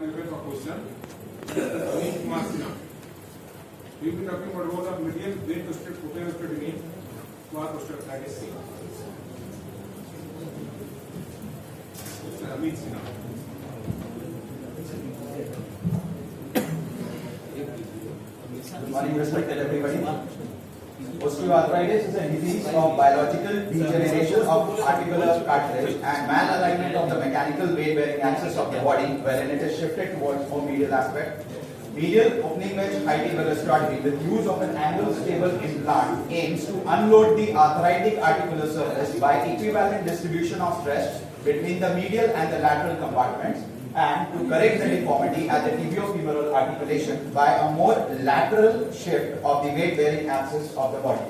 prepare for question. We will be talking about role of medial vein open osteotomy for osteoarthritis C. Good morning, respected everybody. Osteoarthritis is a disease of biological degeneration of articular cartilage and malalignment of the mechanical weight-bearing axis of the body, wherein it is shifted towards more medial aspect. Medial opening wedge high tibial osteotomy with use of an angle stable implant aims to unload the arthritic articular surface by equivalent distribution of stress between the medial and the lateral compartments, and to correct the deformity at the tibiofemoral articulation by a more lateral shift of the weight-bearing axis of the body.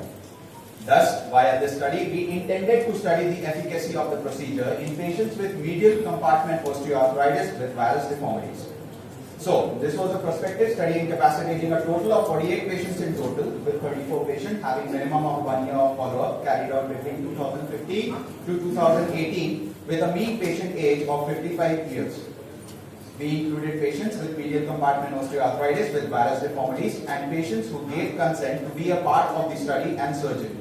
Thus, via this study, we intended to study the efficacy of the procedure in patients with medial compartment osteoarthritis with varus deformities. So, this was a prospective study incapacitating a total of 48 patients in total, with 34 patients having minimum of 1 year of follow-up carried out between 2015 to 2018 with a mean patient age of 55 years. We included patients with medial compartment osteoarthritis with varus deformities and patients who gave consent to be a part of the study and surgery.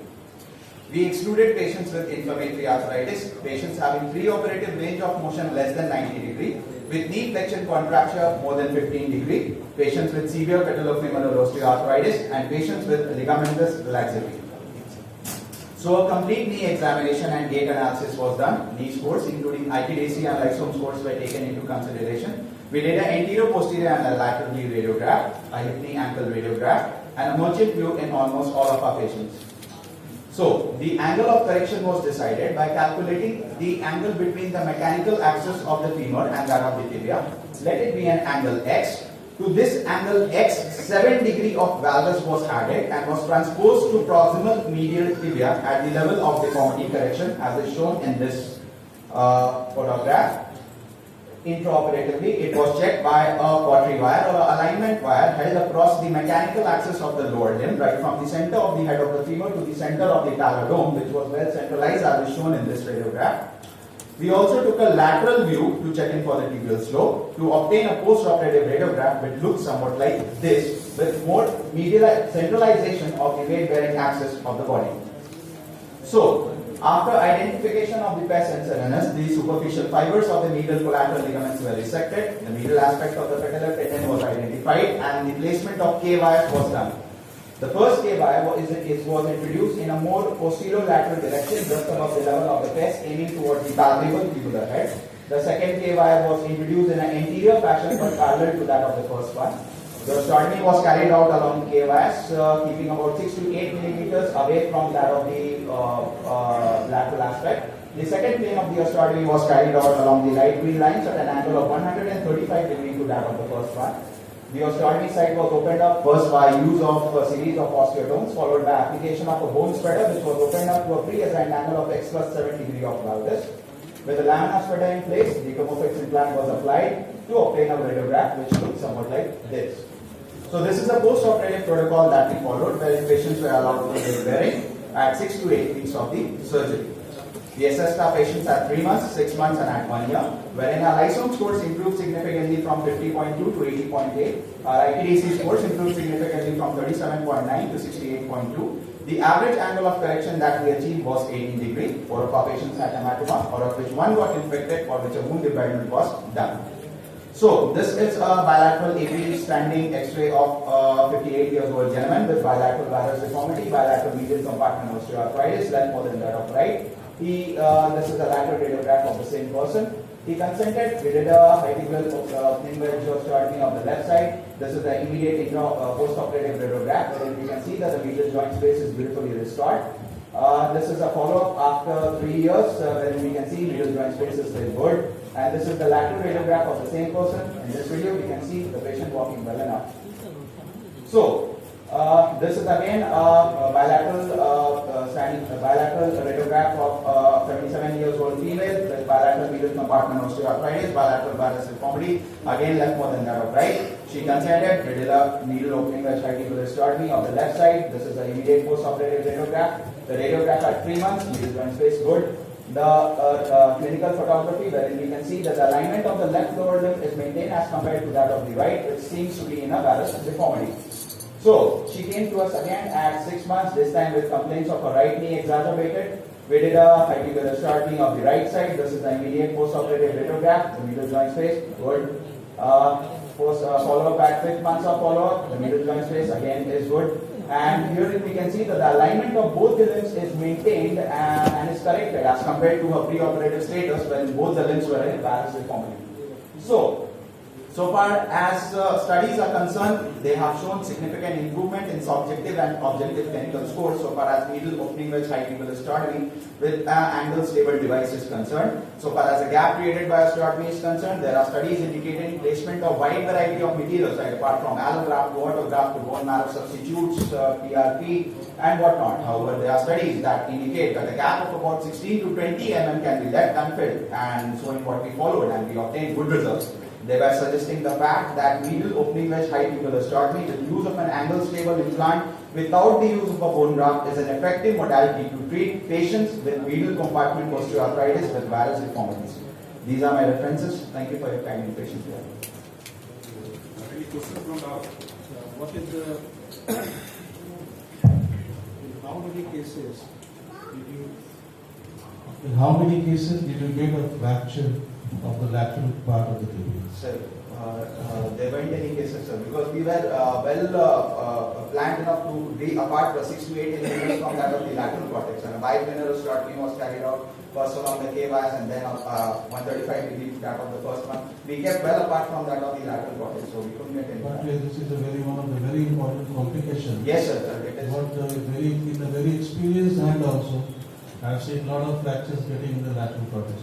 We excluded patients with inflammatory arthritis, patients having preoperative range of motion less than 90 degrees, with knee flexion contracture more than 15 degrees, patients with severe patellofemoral osteoarthritis, and patients with ligamentous laxity. So a complete knee examination and gait analysis was done. Knee scores including ITDC and lysome scores were taken into consideration. We did an anterior, posterior and a lateral knee radiograph, a hip knee ankle radiograph, and a merchant view in almost all of our patients. So the angle of correction was decided by calculating the angle between the mechanical axis of the femur and that of the tibia. Let it be an angle X. To this angle X, 7 degrees of valgus was added and was transposed to proximal medial tibia at the level of deformity correction as is shown in this photograph. Intraoperatively, it was checked by a cautery wire or an alignment wire held across the mechanical axis of the lower limb, right from the center of the head of the femur to the center of the talodome, which was well centralized as is shown in this radiograph. We also took a lateral view to check in for the tibial slope to obtain a post-operative radiograph which looks somewhat like this, with more medial centralization of the weight-bearing axis of the body. So, after identification of the pes and serenus, the superficial fibers of the medial collateral ligaments were resected, the medial aspect of the patellar tendon was identified, and the placement of K-wire was done. The first K-wire was introduced in a more posterior-lateral direction just above the level of the pes, aiming towards the palpebral tubular head. The second K-wire was introduced in an anterior fashion but parallel to that of the first one. The osteotomy was carried out along the K-wires, keeping about 6 to 8 millimeters away from that of the lateral aspect. The second plane of the osteotomy was carried out along the light green lines at an angle of 135 degrees to that of the first one. The osteotomy site was opened up first by use of a series of osteotomes, followed by application of a bone spreader, which was opened up to a pre-assigned angle of X plus 7 degree of valgus. With the laminar spreader in place, the Tomofix implant was applied to obtain a radiograph which looks somewhat like this. So this is a post-operative protocol that we followed, where patients were allowed to be bearing at 6 to 8 weeks of the surgery. We assessed our patients at 3 months, 6 months and at 1 year, wherein our lysome scores improved significantly from 50.2 to 80.8. Our ITDC scores improved significantly from 37.9 to 68.2. The average angle of correction that we achieved was 18 degrees. 4 of our patients had hematoma, out of which 1 got infected, for which a wound debridement was done. So, this is a bilateral AP standing X-ray of a 58 years old gentleman with bilateral varus deformity, bilateral medial compartment osteoarthritis, left more than that of right. This is a lateral radiograph of the same person. He consented. We did a high tibial opening wedge osteotomy of the left side. This is the immediate post-operative radiograph, where you can see that the medial joint space is beautifully restored. This is a follow-up after 3 years, where we can see medial joint space is still good. And this is the lateral radiograph of the same person. In this video, we can see the patient walking well enough. So, this is again a bilateral radiograph of 77 years old female with bilateral medial compartment osteoarthritis, bilateral varus deformity, again left more than that of right. She consented. We did a needle opening wedge high tibial osteotomy of the left side. This is the immediate post-operative radiograph. The radiograph at 3 months, medial joint space good. the clinical photography, wherein we can see that the alignment of the left lower limb is maintained as compared to that of the right, which seems to be in a varus deformity. So she came to us again at 6 months, this time with complaints of her right knee exacerbated. We did a tibial shortening of the right side. This is the immediate post-operative radiograph, the medial joint space. Good. Follow-up at 6 months of follow-up, the medial joint space again is good. And here we can see that the alignment of both the limbs is maintained and is corrected as compared to her pre-operative status when both the limbs were in varus deformity. So far as studies are concerned, they have shown significant improvement in subjective and objective clinical scores so far as medial opening wedge high tibial osteotomy with angle stable device is concerned. So far as the gap created by osteotomy is concerned, there are studies indicating placement of wide variety of materials, right, apart from allograft to autograft to bone marrow substitutes, PRP and whatnot. However, there are studies that indicate that a gap of about 16 to 20 mm can be left unfilled, and so in what we followed and we obtained good results. They were suggesting the fact that medial opening wedge high tibial osteotomy with use of an angle stable implant without the use of a bone graft is an effective modality to treat patients with medial compartment osteoarthritis with varus deformities. These are my references. Thank you for your kind and patience. Any questions from the house? What is the how many cases did you get a fracture of the lateral part of the tibia? Sir, there weren't any cases, sir, because we were planned enough to be apart for 6 to 8 mm from that of the lateral cortex, and a biplanar osteotomy was carried out first along the KYs and then 135 degrees that of the first one. We kept well apart from that of the lateral cortex, so we couldn't get any. But this is one of the very important complications. Yes, sir. It is. What in a very experienced hand also, I've seen a lot of fractures getting in the lateral cortex.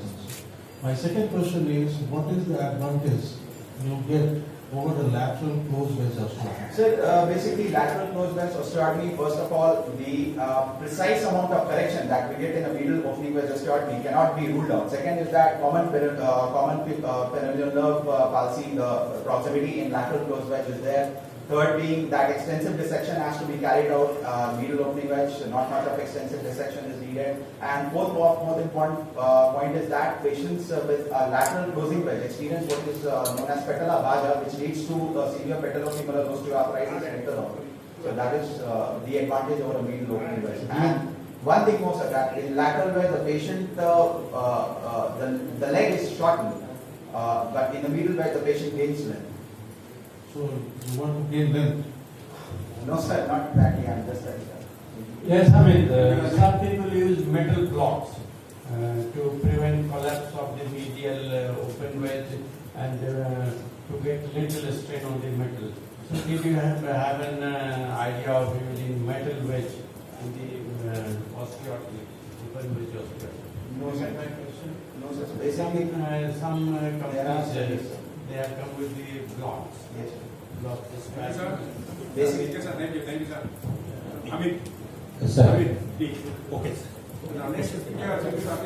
My second question is, what is the advantage you get over the lateral closed wedge osteotomy? Sir, basically lateral closed wedge osteotomy, first of all, the precise amount of correction that we get in a medial opening wedge osteotomy cannot be ruled out. Second is that common peroneal nerve palsy, the proximity in lateral closed wedge is there. Third being that extensive dissection has to be carried out, medial opening wedge, not much of extensive dissection is needed. And fourth most important point is that patients with lateral closing wedge experience what is known as patella bhaja, which leads to severe patellofemoral osteoarthritis and internal. So that is the advantage over a medial opening wedge. And one thing more, sir, that in lateral wedge the patient, the leg is shortened, but in the medial wedge the patient gains length. So you want to gain length? No, sir, not exactly. I'm just saying, sir. Yes, I mean, some people use metal blocks to prevent collapse of the medial open wedge and to get little strain on the metal. So did you have an idea of using metal wedge in the osteotomy, open wedge osteotomy? No, sir. No, sir. So basically, Some companies, they have come with the blocks. yes, sir. Blocks. Thank you, sir. Basically, Yes, sir. Thank you, sir. Amit. Yes, sir. Amit, please. Okay. Now, next speaker, we are talking about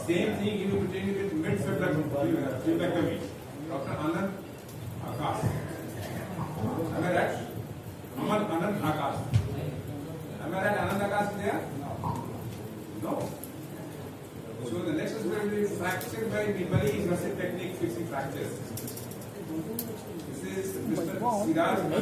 same thing you will be training with mid-fibrectomy. Dr. Anand Akash. Am I right? Anand Akash. Am I right? Anand Akash is there? No. So the next is going to be fracture by Nibali invasive technique fixing fractures. This is Mr. Siraj B.